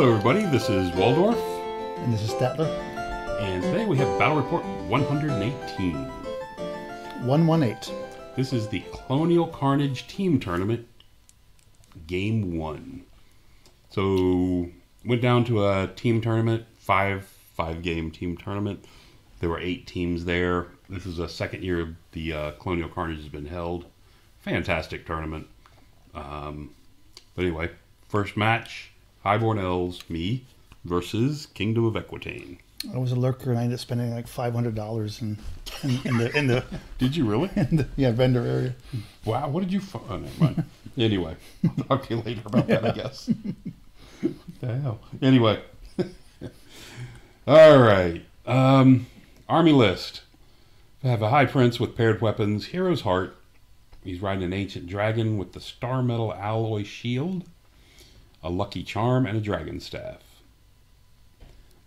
Hello everybody, this is Waldorf. And this is Statler. And today we have Battle Report 118. 118. This is the Colonial Carnage Team Tournament, Game 1. So, went down to a team tournament, five-game team tournament. There were 8 teams there. This is the second year the Colonial Carnage has been held. Fantastic tournament. But anyway, first match, Highborn Elves, me, versus Kingdom of Equitaine. I was a lurker and I ended up spending like $500 in the Did you really? vendor area. Wow, what did you find? Oh, never mind. Anyway, I'll talk to you later about that, I guess. What the hell? Anyway. All right. Army list. I have a High Prince with paired weapons, Hero's Heart. He's riding an Ancient Dragon with the Star Metal Alloy Shield, a Lucky Charm, and a Dragon Staff.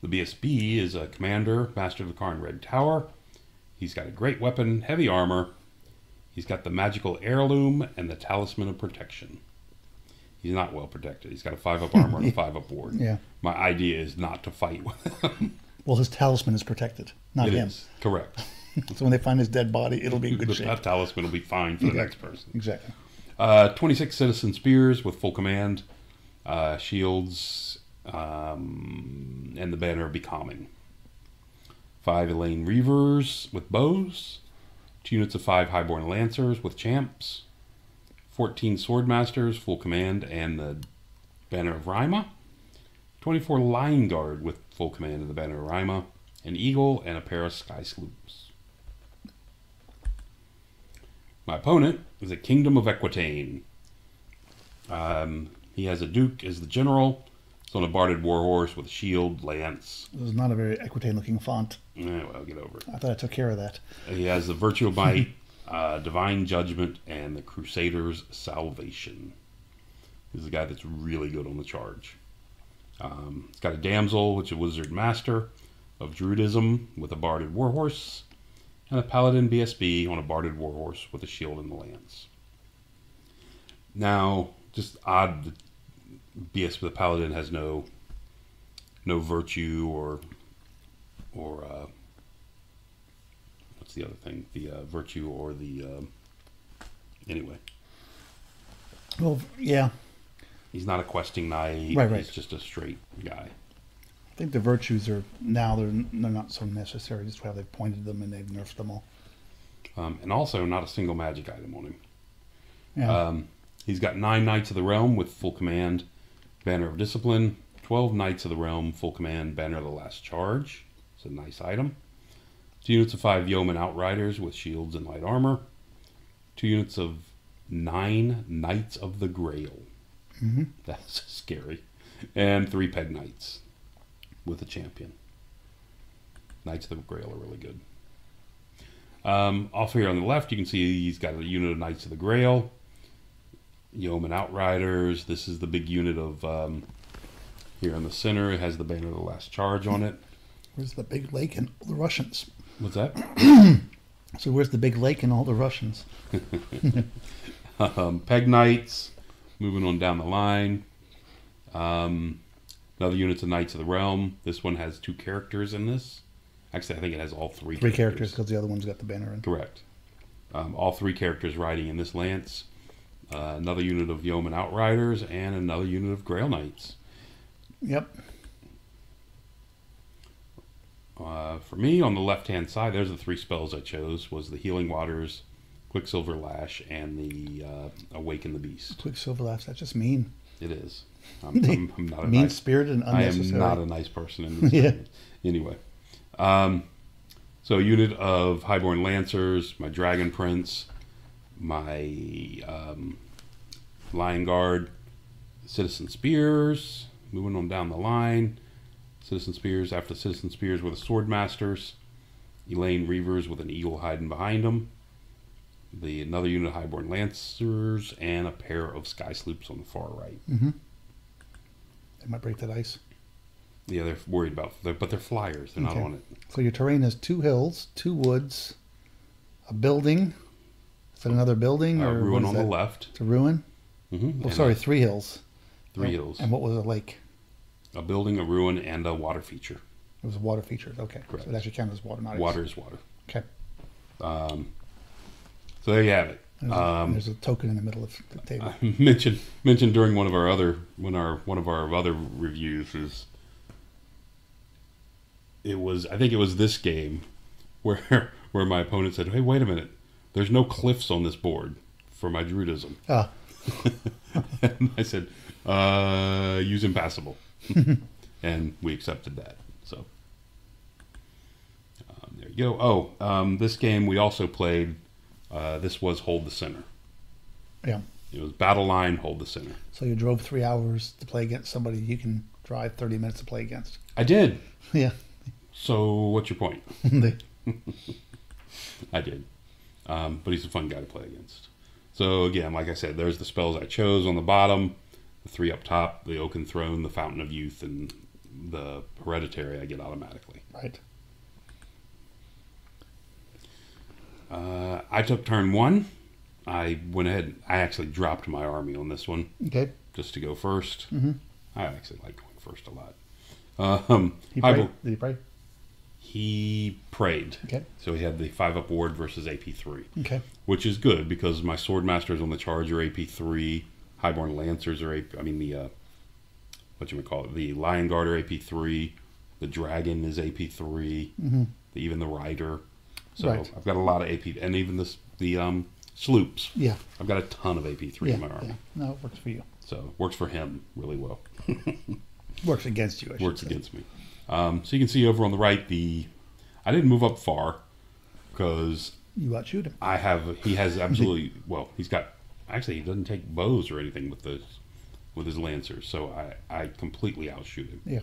The BSB is a Commander, Master of the Karn Red Tower. He's got a great weapon, heavy armor. He's got the Magical Heirloom and the Talisman of Protection. He's not well protected. He's got a 5-up armor and a 5-up ward. Yeah. My idea is not to fight with him. Well, his talisman is protected, not him. Is, correct. So when they find his dead body, it'll be in good shape. That talisman will be fine for the next person. Exactly. 26 Citizen Spears with full command, shields, and the Banner of Becalming. 5 Elaine Reavers with bows. 2 units of 5 Highborn Lancers with champs. 14 Swordmasters, full command, and the Banner of Rima. 24 Line Guard with full command of the Banner of Rima. An Eagle and a pair of Sky Sloops. My opponent is a Kingdom of Equitaine. He has a Duke as the general. It's on a Barded Warhorse with a shield, lance. This is not a very Equitaine-looking font. Well, get over it. I thought I took care of that. He has the Virtue of Might, Divine Judgment, and the Crusader's Salvation. This is a guy that's really good on the charge. He's got a Damsel, which is a Wizard Master of Druidism with a Barded Warhorse, and a Paladin BSB on a Barded Warhorse with a shield and the lance. Now, just odd that the Paladin has no virtue or what's the other thing? The virtue or the anyway. Well, yeah. He's not a questing knight. Right. He's just a straight guy. I think the virtues are now they're not so necessary. Just how they've pointed them and they've nerfed them all. And also not a single magic item on him. Yeah. He's got 9 Knights of the Realm with full command, Banner of Discipline. 12 Knights of the Realm, full command, Banner of the Last Charge. It's a nice item. 2 units of 5 Yeoman Outriders with shields and light armor. 2 units of 9 Knights of the Grail. Mm-hmm. That's scary. And 3 Peg Knights with a champion. Knights of the Grail are really good. Off here on the left, you can see he's got a unit of Knights of the Grail. Yeoman Outriders. This is the big unit of here in the center. It has the Banner of the Last Charge on it. Where's the big lake and all the Russians? What's that? So where's the big lake and all the Russians? Peg Knights. Moving on down the line. Another unit of Knights of the Realm. This one has 2 characters in this. Actually, I think it has all 3 Three characters because the other one's got the banner in. Correct. All 3 characters riding in this lance. Another unit of Yeoman Outriders and another unit of Grail Knights. Yep. For me, on the left-hand side, there's the 3 spells I chose. Was the Healing Waters, Quicksilver Lash, and the Awaken the Beast. Quicksilver Lash, that's just mean. It is. I'm not a mean-spirited and unnecessary. I am not a nice person in this. Yeah. Anyway. So a unit of Highborn Lancers, my Dragon Prince, my Lion Guard, Citizen Spears, moving on down the line. Citizen Spears, after Citizen Spears were the Swordmasters, Elaine Reavers with an eagle hiding behind them, another unit of Highborn Lancers, and a pair of Sky Sloops on the far right. Mm-hmm. They might break that ice. Yeah, they're worried about, but they're flyers. They're not on it. So your terrain has 2 hills, 2 woods, a building. Is that another building? A or ruin on the left. It's a ruin? Mm-hmm. Oh, sorry, 3 hills. 3 hills. And what was a lake? A building, a ruin, and a water feature. It was a water feature. Okay. Correct. So it actually counts as water, not Water is water. Okay. So there you have it. There's a token in the middle of the table. I mentioned during one of our other reviews is I think it was this game where my opponent said, "Hey, wait a minute, there's no cliffs on this board for my Druidism." Ah. And I said, use impassable. And we accepted that. So there you go. Oh, this game we also played. This was Hold the Center. Yeah. It was Battle Line, Hold the Center. So you drove 3 hours to play against somebody you can drive 30 minutes to play against. I did. Yeah. So what's your point? I did. But he's a fun guy to play against. So again, like I said, there's the spells I chose on the bottom. The 3 up top, the Oaken Throne, the Fountain of Youth, and the Hereditary I get automatically. Right. I took turn 1. I went ahead. I actually dropped my army on this one. Okay. Just to go first. Mm-hmm. I actually like going first a lot. He prayed? Did he pray? He prayed. Okay. So he had the 5-up ward versus AP3. Okay. Which is good because my Swordmasters on the charge are AP3. Highborn Lancers are the Lion Guard are AP3. The Dragon is AP3. Mm-hmm. Even the Rider. So right. I've got a lot of AP, and even the sloops. Yeah. I've got a ton of AP3 in my army. Yeah. No, it works for you. So it works for him really well. Works against you, I should Works say. against me. So you can see over on the right, I didn't move up far because you outshoot him. He has absolutely, well, he doesn't take bows or anything with his Lancers, so I completely outshoot him. Yeah.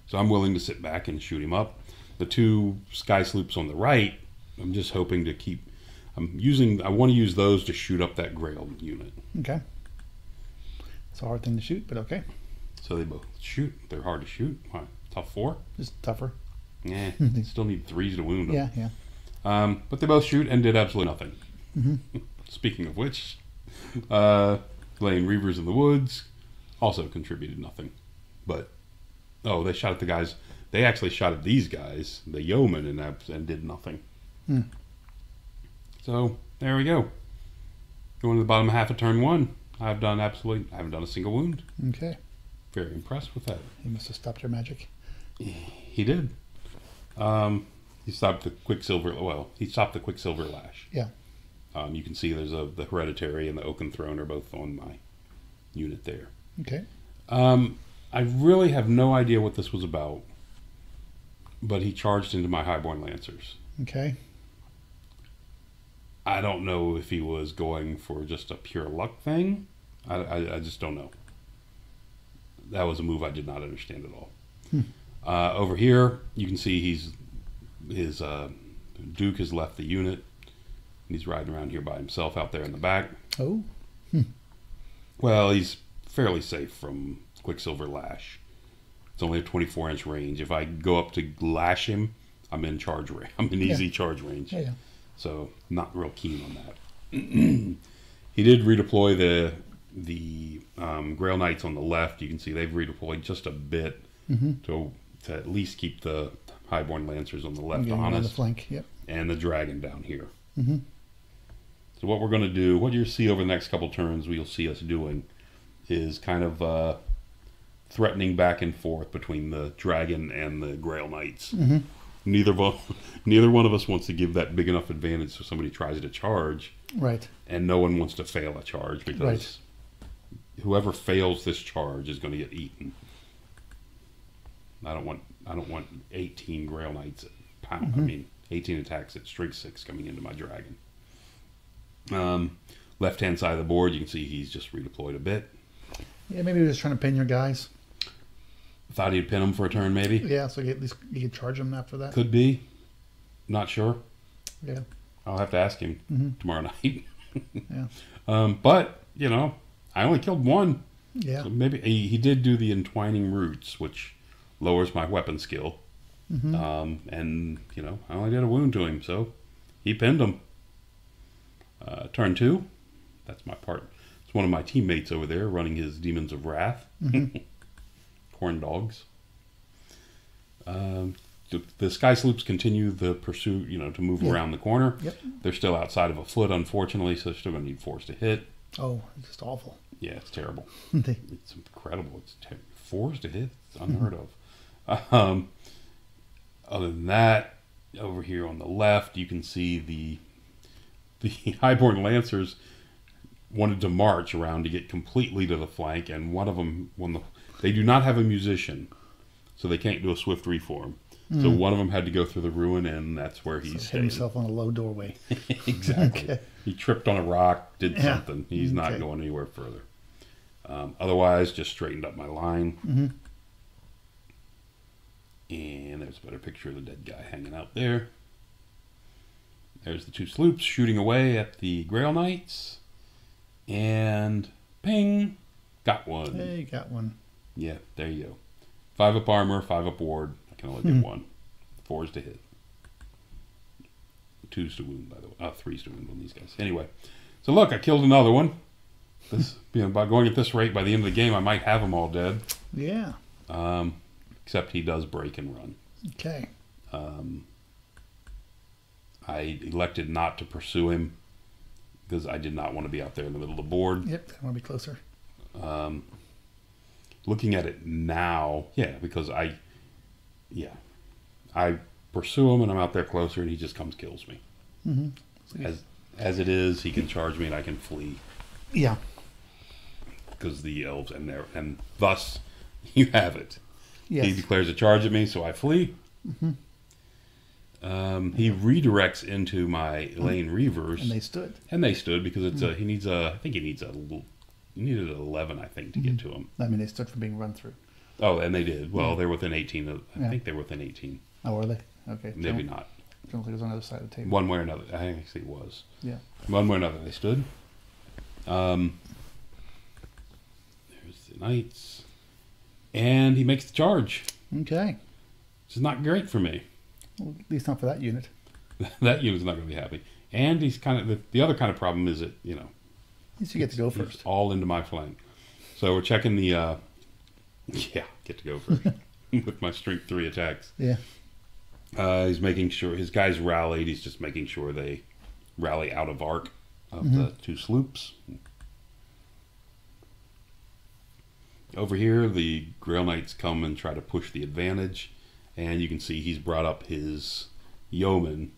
So I'm willing to sit back and shoot him up. The 2 Sky Sloops on the right, I'm just hoping to keep, I want to use those to shoot up that Grail unit. Okay. It's a hard thing to shoot, but okay. So they both shoot. They're hard to shoot. Why? Tough 4? Just tougher. Yeah, still need 3s to wound them. Yeah, yeah. But they both shoot and did absolutely nothing. Mm-hmm. Speaking of which, laying Reavers in the Woods also contributed nothing. But, they shot at the guys. They actually shot at these guys, the Yeomen, and did nothing. Hmm. So, there we go. Going to the bottom half of turn 1. I haven't done a single wound. Okay. Very impressed with that. He must have stopped your magic. He did. He stopped the Quicksilver Lash. Yeah. You can see there's the Hereditary and the Oaken Throne are both on my unit there. Okay. I really have no idea what this was about, but he charged into my Highborn Lancers. Okay. I don't know if he was going for just a pure luck thing. I just don't know. That was a move I did not understand at all. Over here, you can see his Duke has left the unit. He's riding around here by himself out there in the back. Oh. Well, he's fairly safe from Quicksilver Lash. It's only a 24-inch range. If I go up to lash him, I'm in charge range. I'm in easy charge range. Yeah, yeah. So not real keen on that. He did redeploy the Grail Knights on the left. You can see they've redeployed just a bit to at least keep the Highborn Lancers on the left honest. On the flank, yep. And the Dragon down here. So what we're going to do, what you'll see over the next couple turns, you'll see us doing, is kind of threatening back and forth between the Dragon and the Grail Knights. Neither one of us wants to give that big enough advantage so somebody tries to charge. Right. And no one wants to fail a charge because whoever fails this charge is going to get eaten. I don't want 18 Grail Knights at pound. I mean 18 attacks at strength 6 coming into my Dragon. Left hand side of the board, you can see he's just redeployed a bit. Yeah, maybe he was trying to pin your guys. Thought he'd pin him for a turn, maybe. Yeah, so at least you could charge him after that. Could be. Not sure. Yeah. I'll have to ask him tomorrow night. Yeah. But, I only killed one. Yeah. So maybe he did do the Entwining Roots, which lowers my weapon skill. And, I only did a wound to him, so he pinned him. Turn 2. That's my part. It's one of my teammates over there running his Demons of Wrath. Of horned dogs. The sky sloops continue the pursuit, to move around the corner. Yep. They're still outside of a foot, unfortunately, so they're still going to need force to hit. Oh, it's just awful. Yeah, it's terrible. They- It's incredible. It's force to hit. It's unheard of. Other than that, over here on the left, you can see the Highborn Lancers wanted to march around to get completely to the flank, and one of them, they do not have a musician, so they can't do a swift reform. So one of them had to go through the ruin, and that's where he hit stayed. himself on a low doorway. Exactly. Okay. He tripped on a rock, did Yeah. something. He's not Okay. going anywhere further. Otherwise, just straightened up my line. Mm-hmm. And there's a better picture of the dead guy hanging out there. There's the two sloops shooting away at the Grail Knights. And ping! Got one. Hey, got one. Yeah, there you go. 5 up armor, 5 up ward. I can only get one. 4's to hit. 2's to wound, by the way. 3's to wound on these guys. Anyway, so look, I killed another one. This, by going at this rate, by the end of the game, I might have them all dead. Yeah. Except he does break and run. Okay. I elected not to pursue him because I did not want to be out there in the middle of the board. Yep. I want to be closer. Looking at it now, because I pursue him and I'm out there closer and he just comes kills me. Mm-hmm. As it is, he can charge me and I can flee Yeah. because the elves and thus you have it. Yes. He declares a charge at me, so I flee. Mm-hmm. He redirects into my lane reavers, And they stood. because it's he needs a. I think he needs a. He needed an 11, I think, to get to him. I mean, they stood from being run through. Oh, and they did. Well, Yeah. they're within 18. I Yeah. think they're within 18. Oh, were they? Okay. Maybe not. I don't think it was on the other side of the table. One way or another. I think actually it was. Yeah. One way or another, they stood. There's the knights, and he makes the charge. Okay. Which is not great for me. Well, at least not for that unit. That unit's not going to be happy. And he's kind of the other kind of problem is that At least you get to go it's first. all into my flank. So we're checking the get to go first with my strength 3 attacks. Yeah. He's making sure his guys rallied. He's just making sure they rally out of arc of the two sloops. Over here, the Grail Knights come and try to push the advantage, and you can see he's brought up his yeomen,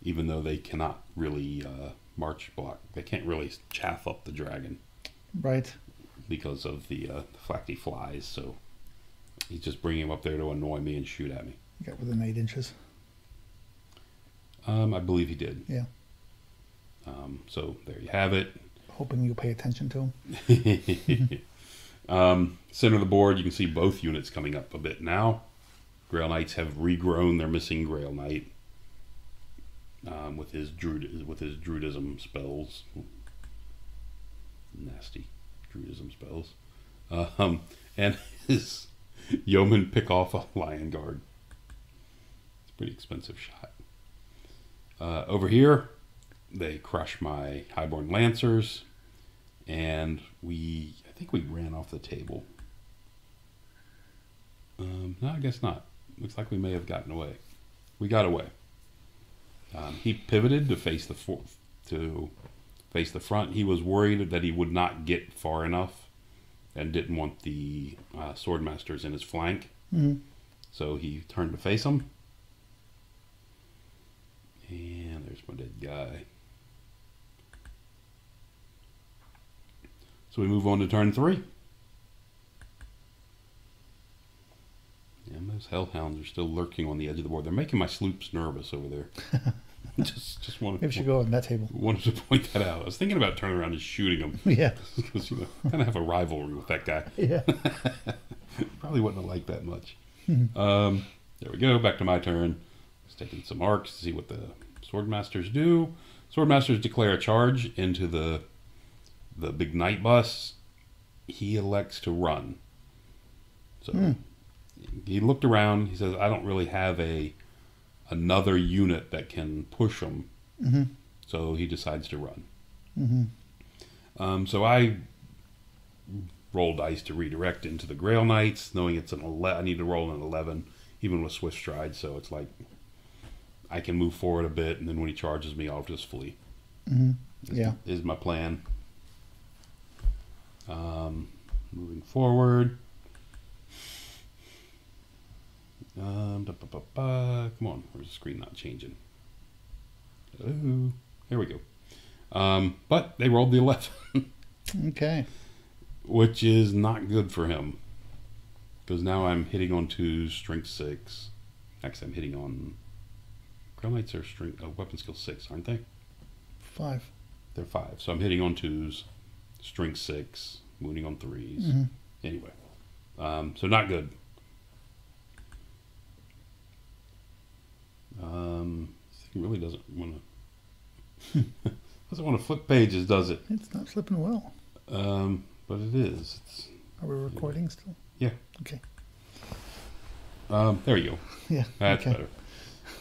even though they cannot really march block. They can't really chaff up the dragon Right. because of the fact he flies. So he's just bringing him up there to annoy me and shoot at me. You got within 8 inches. I believe he did. Yeah. So there you have it. Hoping you'll pay attention to him. Center of the board, you can see both units coming up a bit now. Grail Knights have regrown their missing Grail Knight with his Druidism spells. Nasty Druidism spells. And his yeomen pick off a Lion Guard. It's a pretty expensive shot. Over here, they crush my Highborn Lancers, and I think we ran off the table. No, I guess not. Looks like we may have gotten away. We got away. He pivoted to face the front. He was worried that he would not get far enough, and didn't want the swordmasters in his flank. Mm-hmm. So he turned to face them. And there's my dead guy. So we move on to turn 3. And those hellhounds are still lurking on the edge of the board. They're making my sloops nervous over there. just wanted, Maybe we should go on that table. wanted to point that out. I was thinking about turning around and shooting him. Yeah. Because, kind of have a rivalry with that guy. Yeah. Probably wouldn't have liked that much. There we go. Back to my turn. Just taking some arcs to see what the swordmasters do. Swordmasters declare a charge into the big knight bus. He elects to run. So he looked around. He says, "I don't really have another unit that can push him." Mm-hmm. So he decides to run. Mm-hmm. So I roll dice to redirect into the Grail Knights, knowing it's an 11. I need to roll an 11, even with Swift Stride. So it's like I can move forward a bit, and then when he charges me, I'll just flee. Yeah. Is my plan. Moving forward. Come on, where's the screen not changing? Oh, there we go. But they rolled the 11. Okay. Which is not good for him. Because now I'm hitting on 2s, strength 6. Actually, I'm hitting on... Grail Knights are weapon skill 6, aren't they? 5. They're 5. So I'm hitting on 2s, strength 6, wounding on 3s. Anyway. So not good. This thing really doesn't want to... doesn't want to flip pages, does it? It's not flipping well. But it is. Are we recording still? Yeah. Okay. There you go. Yeah. That's better.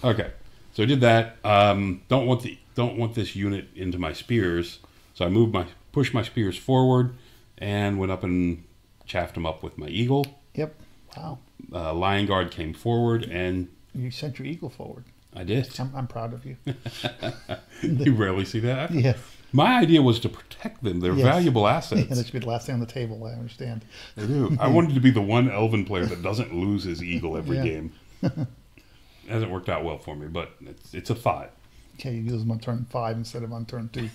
Okay. So I did that. Don't want this unit into my spears. So I pushed my spears forward and went up and chaffed them up with my eagle. Yep. Wow. Lion Guard came forward and You sent your eagle forward. I did. I'm proud of you. You rarely see that. Yes. My idea was to protect them. They're valuable assets. Yeah, that should be the last thing on the table. I understand. They do. I wanted to be the one Elven player that doesn't lose his eagle every game. Hasn't worked out well for me, but it's a 5. Okay, you use them on turn 5 instead of on turn 2.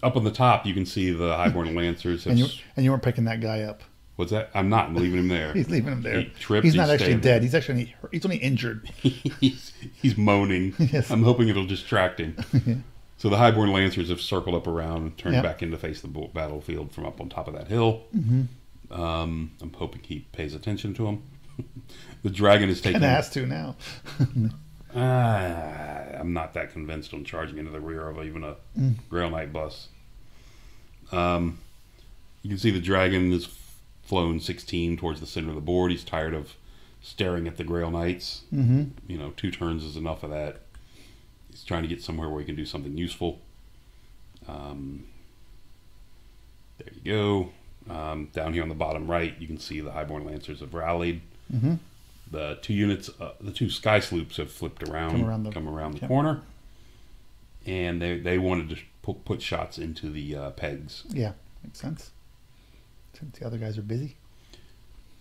Up on the top, you can see the Highborn Lancers. And you weren't picking that guy up. What's that? I'm not. I'm leaving him there. He's leaving him there. He tripped, he's not actually dead. There. He's only injured. he's moaning. Yes. I'm hoping it'll distract him. Yeah. So the Highborn Lancers have circled up around and turned back in to face the battlefield from up on top of that hill. I'm hoping he pays attention to him. The dragon is taking... And has to now. I'm not that convinced on charging into the rear of even a Grail Knight bus. You can see the dragon is flown 16 towards the center of the board. He's tired of staring at the Grail Knights. 2 turns is enough of that. He's trying to get somewhere where he can do something useful. There you go. Down here on the bottom right, you can see the Highborn Lancers have rallied. The 2 units, the 2 Sky Sloops have flipped around, come around the corner. And they wanted to put shots into the pegs. Yeah, makes sense. Since the other guys are busy.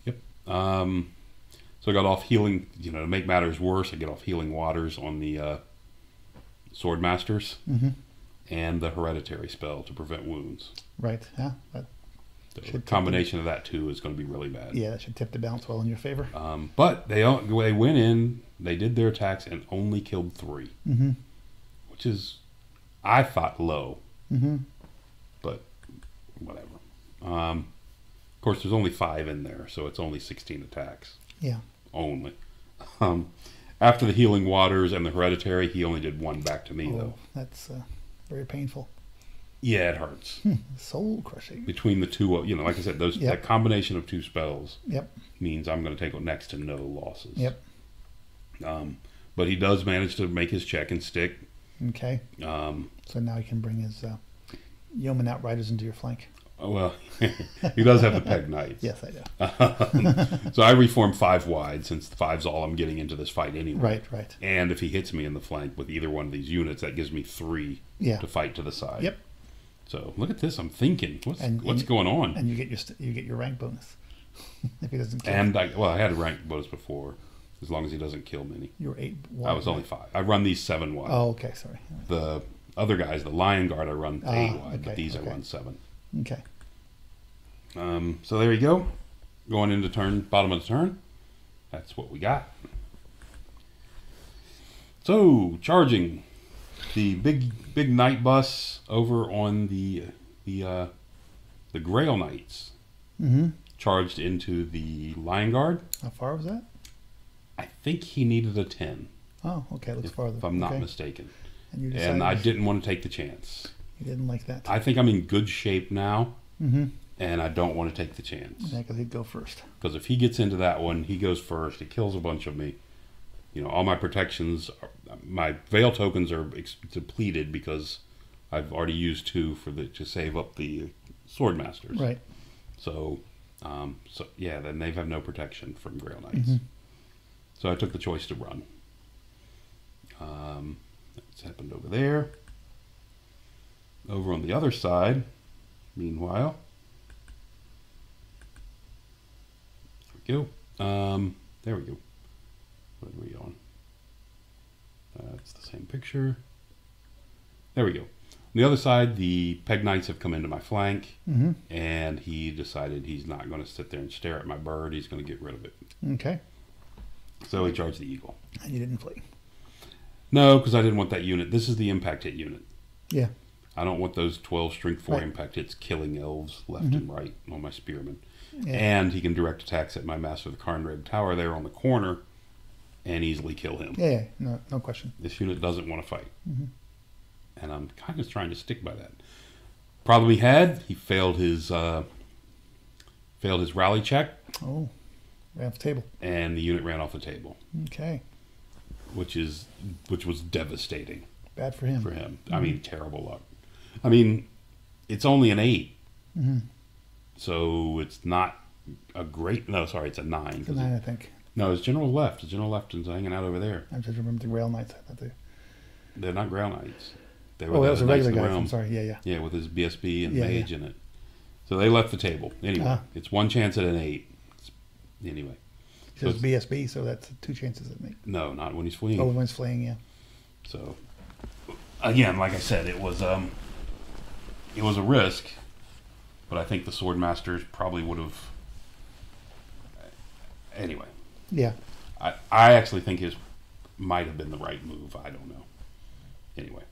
Yep. So I got off healing, to make matters worse, I get off healing waters on the Sword Masters and the Hereditary spell to prevent wounds. Right, yeah. The combination of that two is going to be really bad. Yeah, that should tip the balance well in your favor. But they went in, they did their attacks and only killed 3. Which is, I thought, low. But whatever. Of course, there's only 5 in there, so it's only 16 attacks. Yeah. Only. After the healing waters and the hereditary, he only did 1 back to me, though. That's very painful. Yeah, it hurts. Soul crushing. Between the 2, like I said, that combination of 2 spells means I'm going to take next to no losses. But he does manage to make his check and stick. Okay. So now he can bring his yeoman outriders into your flank. Well, he does have the peg knights. Yes, I do. So I reform 5 wide, since 5's all I'm getting into this fight anyway. Right. And if he hits me in the flank with either one of these units, that gives me 3 to fight to the side. Yep. So look at this. I'm thinking, what's going on? And you get your rank bonus if he doesn't kill. And I had a rank bonus before, as long as he doesn't kill many. You were 8 wide. I was only 5. I run these 7 wide. Oh, okay, sorry. The other guys, the Lion Guard, I run 8 wide, but these I run 7. Okay. So there you go. Going into bottom of the turn. That's what we got. So charging the big night bus over on the Grail Knights. Charged into the Lion Guard. How far was that? I think he needed a 10. Oh, okay, looks farther. If I'm not mistaken. And I didn't want to take the chance. You didn't like that. I think I'm in good shape now. And I don't want to take the chance. Yeah, because he'd go first. Because if he gets into that one, he goes first. He kills a bunch of me. All my protections, my Veil tokens are depleted because I've already used 2 to save up the sword masters. Right. So, yeah, then they have no protection from Grail Knights. So I took the choice to run. That's happened over there. Over on the other side, meanwhile, there we go. There we go. What are we on? It's the same picture. There we go. On the other side, the Peg Knights have come into my flank, and he decided he's not going to sit there and stare at my bird. He's going to get rid of it. Okay. So he charged the eagle. And you didn't flee. No, because I didn't want that unit. This is the impact hit unit. Yeah. I don't want those 12 strength 4 Right. impact hits killing elves left and right on my spearmen. Yeah. And he can direct attacks at my Master of the Carnage tower there on the corner and easily kill him. Yeah. No question. This unit doesn't want to fight. And I'm kind of trying to stick by that. Problem he had, he failed his rally check. Oh, ran off the table. And the unit ran off the table. Okay. Which was devastating. Bad for him. For him. I mean, terrible luck. I mean, it's only an 8. So it's not a great... No, sorry, it's a 9. It's a 9, I think. No, his general left. His general left is hanging out over there. I just remember the Grail Knights. I thought They're not Grail Knights. They were that was a regular Knights of the guy. I'm Realm. sorry. Yeah. Yeah, with his BSB and Yeah, Mage in it. So they left the table. Anyway, Ah. it's one chance at an 8. Anyway. So it's BSB, so that's 2 chances at me. No, not when he's fleeing. Oh, when he's fleeing, yeah. So, again, like I said, it was a risk, but I think the Sword Masters probably would have. Anyway, Yeah. I actually think his might have been the right move. I don't know. Anyway,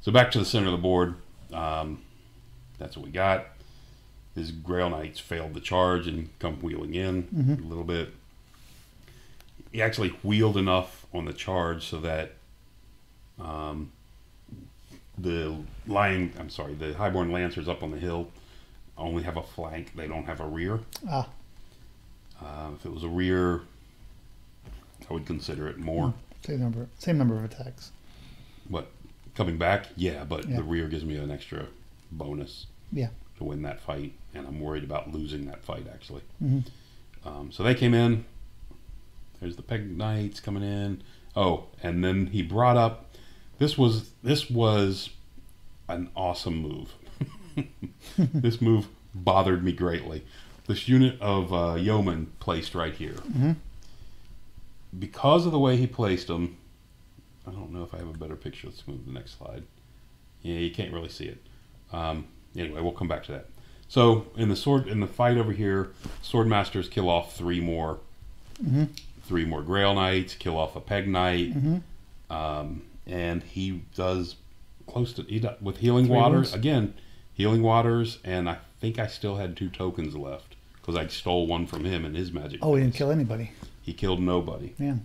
so back to the center of the board. That's what we got. His Grail Knights failed the charge and come wheeling in a little bit. He actually wheeled enough on the charge so that the Highborn Lancers up on the hill only have a flank. They don't have a rear. If it was a rear, I would consider it more. Same number of attacks. But coming back, yeah, but Yeah. the rear gives me an extra bonus Yeah. to win that fight, and I'm worried about losing that fight, actually. So they came in. There's the Peg Knights coming in. Oh, and then he brought up... This was an awesome move. This move bothered me greatly. This unit of yeomen placed right here. Because of the way he placed them, I don't know if I have a better picture. Let's move to the next slide. Yeah, you can't really see it. Anyway, we'll come back to that. So in the fight over here, Sword Masters kill off 3 more. 3 more Grail Knights, kill off a Peg Knight, and he does with Healing 3 Waters wounds? again. Healing Waters, and I think I still had 2 tokens left because I stole one from him in his magic. Oh, he didn't phase. kill anybody. He killed nobody. Yeah.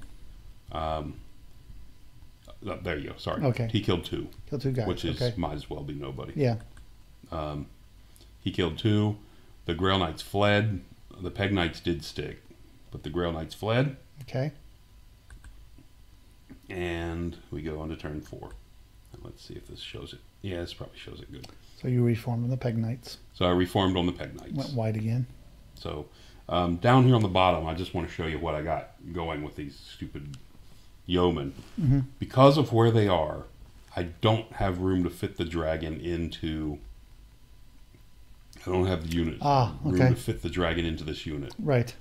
There you go. Sorry. Okay. He killed 2, Killed 2 guys. which is okay. might as well be nobody. Yeah. He killed 2. The Grail Knights fled. The Peg Knights did stick, but the Grail Knights fled. Okay. And we go on to turn 4. And let's see if this shows it. Yeah, this probably shows it good. So you reformed on the Peg Knights. So I reformed on the Peg Knights. Went wide again. So down here on the bottom, I just want to show you what I got going with these stupid yeomen. Because of where they are, I don't have room to fit the dragon into... I don't have the unit room to fit the dragon into this unit. Right.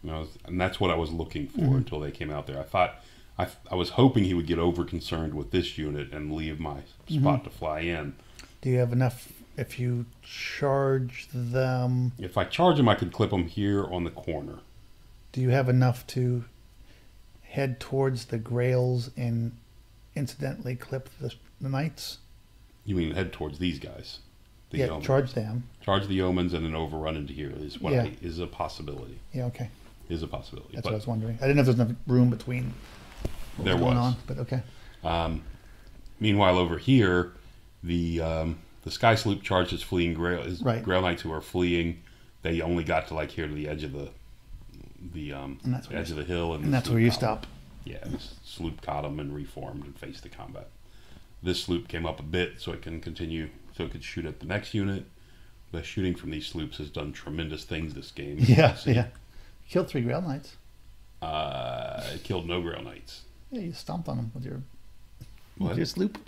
And that's what I was looking for until they came out there. I thought... I was hoping he would get over concerned with this unit and leave my spot to fly in. Do you have enough if you charge them? If I charge him, I could clip him here on the corner. Do you have enough to head towards the Grails and incidentally clip the Knights? You mean head towards these guys? The Yeah, yeomen. charge them. Charge the yeomans and then overrun into here is what Yeah. is a possibility. Yeah, okay. Is a possibility. That's But what I was wondering. I didn't know if there was enough room between what There going was. on, but okay. Meanwhile, over here, the Sky Sloop charges fleeing Grail Knights who are fleeing. They only got to like here to the edge of the edge of the hill, And that's where you stop. Yeah, the sloop caught them and reformed and faced the combat. This sloop came up a bit so it can continue, so it could shoot at the next unit. The shooting from these sloops has done tremendous things this game. Yeah, yeah. Killed 3 Grail Knights. It killed no Grail Knights. Yeah, you stomped on them with your What? sloop.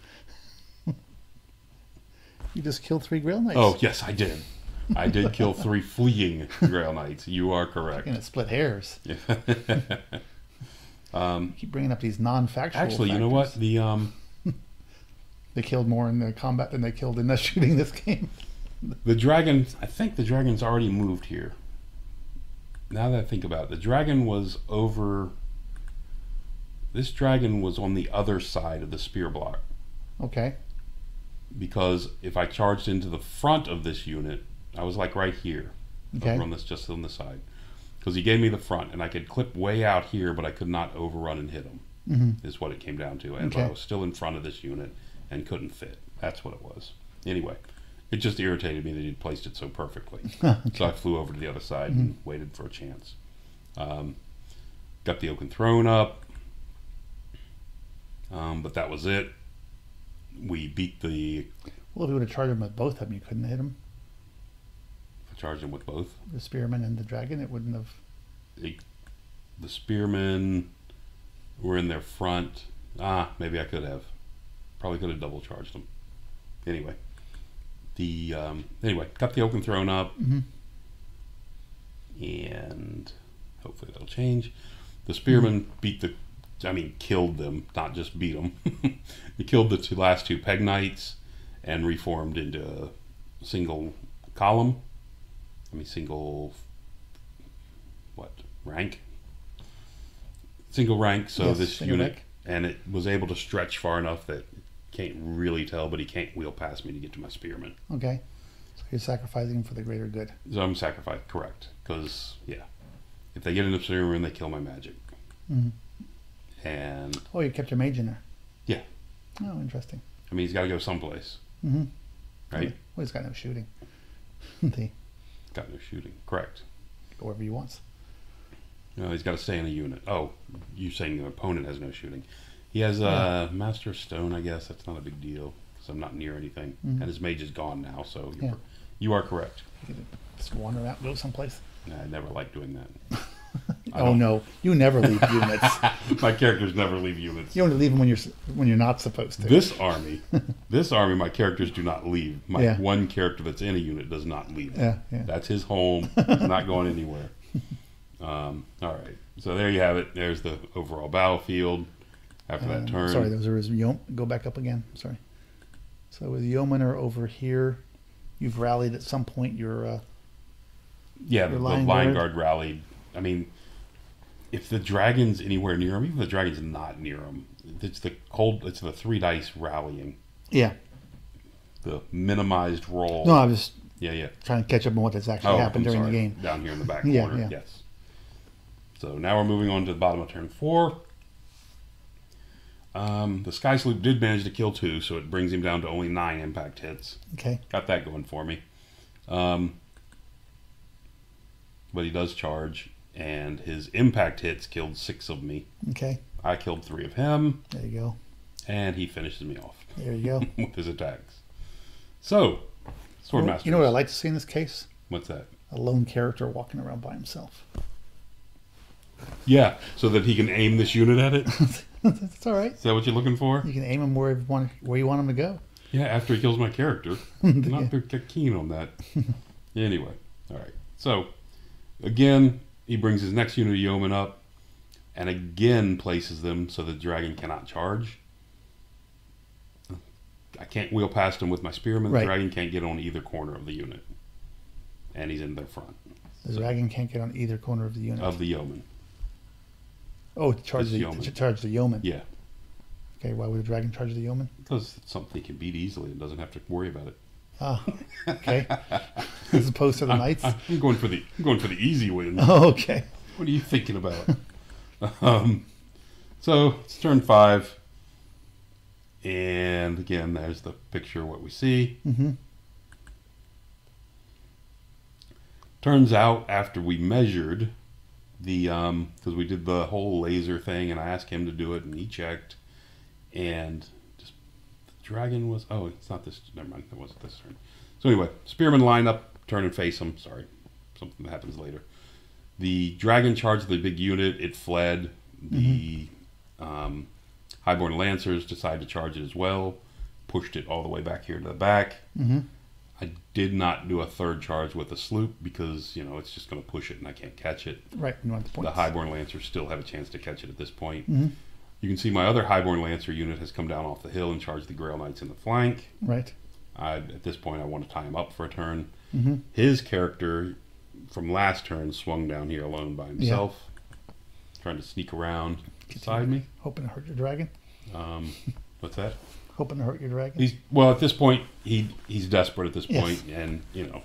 You just killed 3 Grail Knights. Oh, yes, I did. I did kill 3 fleeing Grail Knights. You are correct. You're gonna split hairs. Keep bringing up these non-factual Actually, factors. you know what? They killed more in the combat than they killed in the shooting this game. The dragon, I think the dragon's already moved here. Now that I think about it, the dragon was over... This dragon was on the other side of the spear block. Okay. Because if I charged into the front of this unit, I was like right here. Okay. Over on this, just on the side. Because he gave me the front, and I could clip way out here, but I could not overrun and hit him. Mm-hmm. Is what it came down to. And Okay. I was still in front of this unit and couldn't fit. That's what it was. Anyway, it just irritated me that he'd placed it so perfectly. Okay. So I flew over to the other side and waited for a chance. Got the Oaken Throne up. But that was it. We beat the... Well, if you would have charged him with both of them, you couldn't hit him. I charged him with both. The spearman and the dragon, it wouldn't have... The spearmen were in their front. Maybe I could have. Probably could have double charged them. Anyway. Anyway, got the Oaken Throne up. Mm-hmm. And hopefully that'll change. The spearmen killed them, not just beat them. He killed the last 2 Peg Knights and reformed into a single column. Single... what? Rank? Single rank, so Yes, this single unit... rank. And it was able to stretch far enough that can't really tell, but he can't wheel past me to get to my spearmen. Okay. So you're sacrificing for the greater good. So I'm sacrificed, correct. Because, yeah. If they get in the spearmen, they kill my magic. Mm-hmm. And... Oh, you kept your mage in there. Yeah. Oh, interesting. he's got to go someplace. Mm-hmm. Right? Well, he's got no shooting. He Got no shooting. Correct. go wherever he wants. No, he's got to stay in a unit. Oh, you're saying the opponent has no shooting. He has Master of Stone, I guess. That's not a big deal because I'm not near anything. Mhm. And his mage is gone now, so Yeah. you are correct. You could just wander out, go someplace. I never like doing that. Oh no, you never leave units. My characters never leave units. You only leave them when you're not supposed to. This army, my characters do not leave. My Yeah. one character that's in a unit does not leave. Yeah, yeah. That's his home. He's not going anywhere. All right. So there you have it. There's the overall battlefield after that turn. Sorry, those are his yeomen. Go back up again. Sorry. So with yeomen are over here. You've rallied at some point. Your Yeah, the Lion Lion Guard. Guard rallied. I mean, if the dragon's anywhere near him, even if the dragon's not near him, it's the 3 dice rallying. yeah. The minimized roll. No, I was Yeah. trying to catch up on what has actually happened I'm during the sorry. game. Down here in the back Yeah, corner, yeah. yes. So now we're moving on to the bottom of turn 4. The Sky Sloop did manage to kill 2, so it brings him down to only 9 impact hits. Okay. Got that going for me. But he does charge, and his impact hits killed 6 of me. Okay. I killed 3 of him, There you go. and he finishes me off There you go. with his attacks. So, Swordmaster. You know what I like to see in this case? What's that? A lone character walking around by himself. Yeah, so that he can aim this unit at it? Is That's all right. that what you're looking for? You can aim him where you want him to go. Yeah, after he kills my character. Not keen on that. Anyway, all right. So, again, he brings his next unit of yeomen up, and again places them so the dragon cannot charge. I can't wheel past him with my spearman. Right. The dragon can't get on either corner of the unit, and he's in their front. The dragon can't get on either corner of the unit. Of the yeoman. Oh, to charge It's yeoman. to charge the yeoman. Yeah, Okay, why would the dragon charge the yeoman? because it's something he can beat easily and doesn't have to worry about it. Oh, okay. As opposed to the knights. I'm going for the easy win. Oh, okay. What are you thinking about? So it's turn 5, and again, there's the picture of what we see. Mm-hmm. Turns out, after we measured the, because we did the whole laser thing, and I asked him to do it, and he checked, and just the dragon was... Oh, it's not this... Never mind. It wasn't this turn. So anyway, spearmen line up, turn and face him. Sorry. Something that happens later. The dragon charged the big unit. It fled. The Highborn Lancers decided to charge it as well. Pushed it all the way back here to the back. I did not do a third charge with the sloop because, you know, it's just going to push it and I can't catch it. Right, you want the points. The Highborn Lancers still have a chance to catch it at this point. You can see my other Highborn Lancer unit has come down off the hill and charged the Grail Knights in the flank. Right. At this point, I want to tie him up for a turn. His character from last turn swung down here alone by himself, trying to sneak around beside me. Hoping to hurt your dragon? What's that? Hoping to hurt your dragon? Well, at this point, he's desperate at this point, and, you know,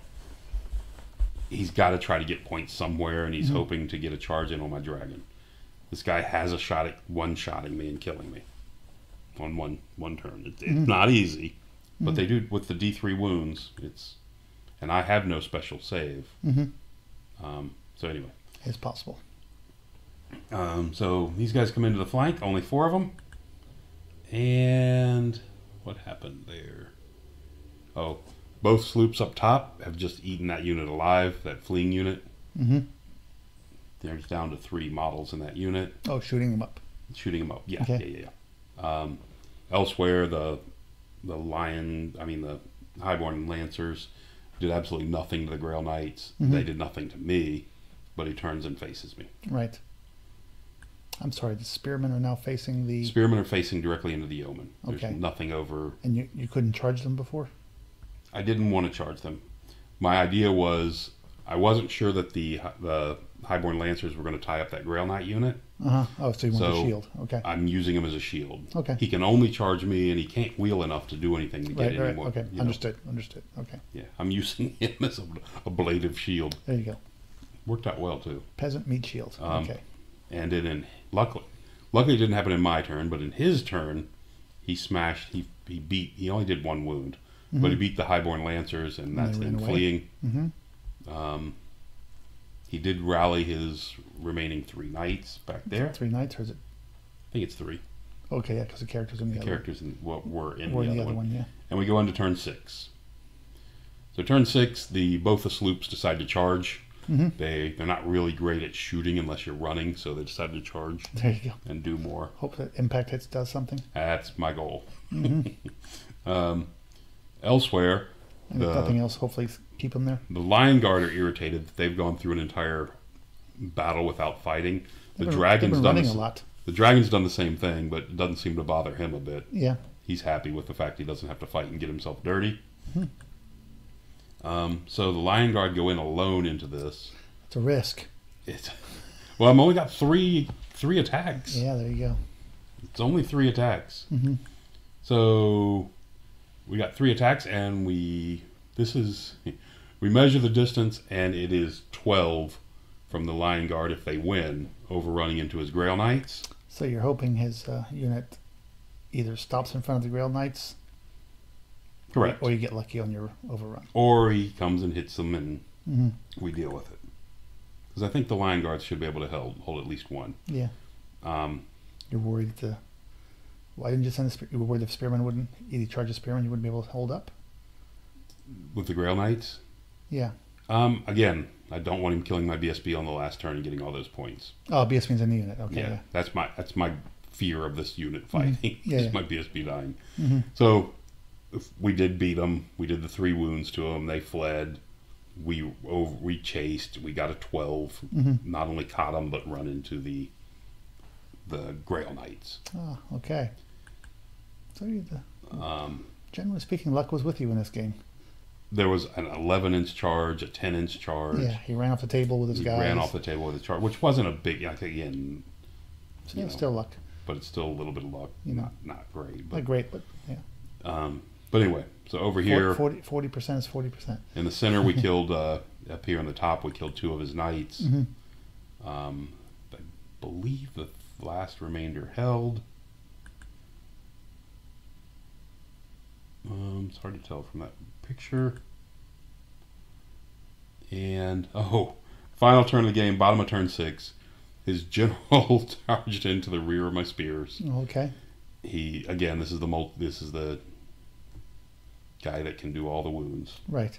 he's got to try to get points somewhere, and he's hoping to get a charge in on my dragon. This guy has a shot at one-shotting me and killing me on one turn. It's not easy, but they do with the D3 wounds. And I have no special save. So anyway, it's possible. So these guys come into the flank. Only 4 of them. And what happened there? Oh, both sloops up top have just eaten that unit alive. That fleeing unit. There's down to 3 models in that unit. Oh, shooting them up. Shooting them up. Yeah, okay. yeah. Elsewhere, the Highborn Lancers did absolutely nothing to the Grail Knights. They did nothing to me, but he turns and faces me. Right. I'm sorry, the spearmen are now facing the... Spearmen are facing directly into the yeoman. There's Okay. nothing over... And you couldn't charge them before? I didn't want to charge them. My idea was, I wasn't sure that the Highborn Lancers were going to tie up that Grail Knight unit. Oh, so you want a shield. Okay. I'm using him as a shield. Okay. He can only charge me, and he can't wheel enough to do anything to get any more. Okay, understood. Okay. Yeah, I'm using him as a blade of shield. There you go. Worked out well, too. Peasant meat shield. Okay. And then, luckily it didn't happen in my turn, but in his turn, he smashed, he only did 1 wound, but he beat the Highborn Lancers, and that's in fleeing. He did rally his remaining 3 knights back there. 3 knights, or is it? I think it's 3. Okay, yeah, because the characters in the other characters were in one. the other one. Yeah. And we go into turn 6. So turn 6, both the sloops decide to charge. They're not really great at shooting unless you're running, so they decided to charge. There you go. And do more. Hope that impact hits does something. That's my goal. Elsewhere, and if nothing else, hopefully keep them there. The Lion Guard are irritated that they've gone through an entire battle without fighting. The Dragon's done a lot. The Dragon's done the same thing, but it doesn't seem to bother him a bit. Yeah. He's happy with the fact he doesn't have to fight and get himself dirty. So the Lion Guard go in alone into this. It's a risk. Well, I've only got three attacks. Yeah, there you go. It's only 3 attacks. So we got 3 attacks, and we measure the distance, and it is 12 from the Lion Guard if they win, overrunning into his Grail Knights. So you're hoping his unit either stops in front of the Grail Knights. Correct. Or you get lucky on your overrun. Or he comes and hits them, and we deal with it. Because I think the Lion Guards should be able to hold at least 1. Yeah. You're worried why didn't you send you were worried if Spearman wouldn't either charge a Spearman, you wouldn't be able to hold up? With the Grail Knights? Yeah. Again, I don't want him killing my BSB on the last turn and getting all those points. Oh, BSB's in the unit. Okay. Yeah. That's my fear of this unit fighting. Yeah. My BSB dying. So we did beat them. We did the 3 wounds to them. They fled. We chased. We got a 12. Not only caught them, but run into the Grail Knights. Oh, okay. So generally speaking, luck was with you in this game. There was an 11-inch charge, a 10-inch charge. Yeah, he ran off the table with his guys. He ran off the table with his charge, which wasn't a big, again. Still luck. But it's still a little bit of luck. Not great. But, not great, but yeah. But anyway, so over here. 40% is 40%. In the center, we killed, up here on the top, we killed 2 of his knights. I believe the last remainder held. It's hard to tell from that picture. And, final turn of the game, bottom of turn 6. His general charged into the rear of my spears. Okay. This is the guy that can do all the wounds. Right.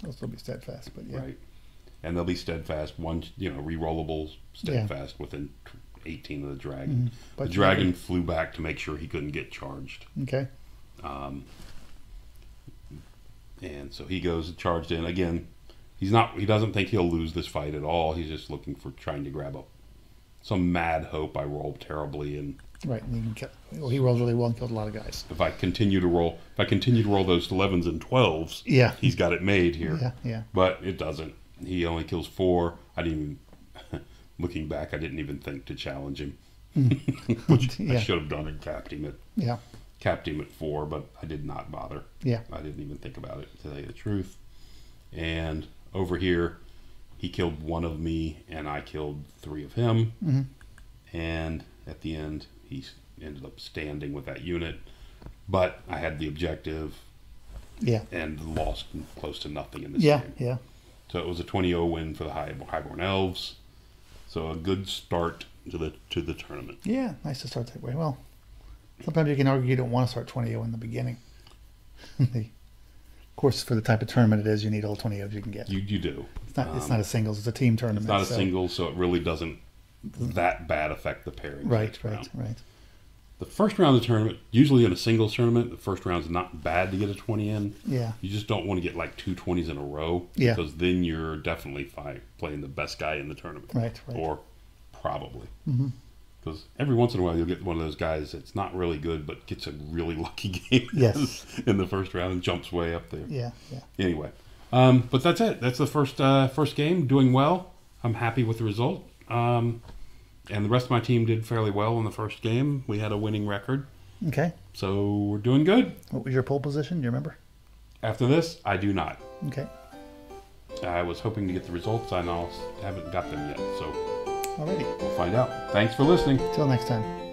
They'll still be steadfast, but yeah. Right. And they'll be steadfast, re-rollable steadfast within 18 of the dragon. But the dragon flew back to make sure he couldn't get charged. Okay. And so he goes charged in. Again, he doesn't think he'll lose this fight at all. He's just looking for trying to grab some mad hope. I rolled terribly, and right, and he rolls really well and killed a lot of guys. if I continue to roll those 11s and 12s, Yeah. he's got it made here. Yeah, yeah. But it doesn't. He only kills 4. I didn't even, looking back, I didn't even think to challenge him, which I should have done and capped him at 4, but I did not bother. Yeah. I didn't even think about it, to tell you the truth. And over here, he killed 1 of me, and I killed 3 of him. Mm-hmm. And at the end, he ended up standing with that unit. But I had the objective. Yeah. And lost close to nothing in this game. Yeah. So it was a 20-0 win for the Highborn Elves. So a good start to the tournament. Yeah, nice to start that way. Well, sometimes you can argue you don't want to start 20-0 in the beginning. Of course, for the type of tournament it is, you need all 20-0s you can get. You do. It's not a singles, it's a team tournament. It's not a singles, so it really doesn't that bad affect the pairing. Right. The first round of the tournament, usually in a singles tournament, the first round is not bad to get a 20 in. Yeah. You just don't want to get like 2 20s in a row. Yeah. Because then you're definitely playing the best guy in the tournament. Right. Or probably. Mm-hmm. Because every once in a while you'll get one of those guys that's not really good but gets a really lucky game in the first round and jumps way up there. Yeah. Anyway, but that's it. That's the first game. Doing well. I'm happy with the result. And the rest of my team did fairly well in the first game. We had a winning record. Okay. So we're doing good. What was your pole position? Do you remember? After this, I do not. Okay. I was hoping to get the results. I haven't got them yet. So Alrighty. we'll find out. Thanks for listening. Till next time.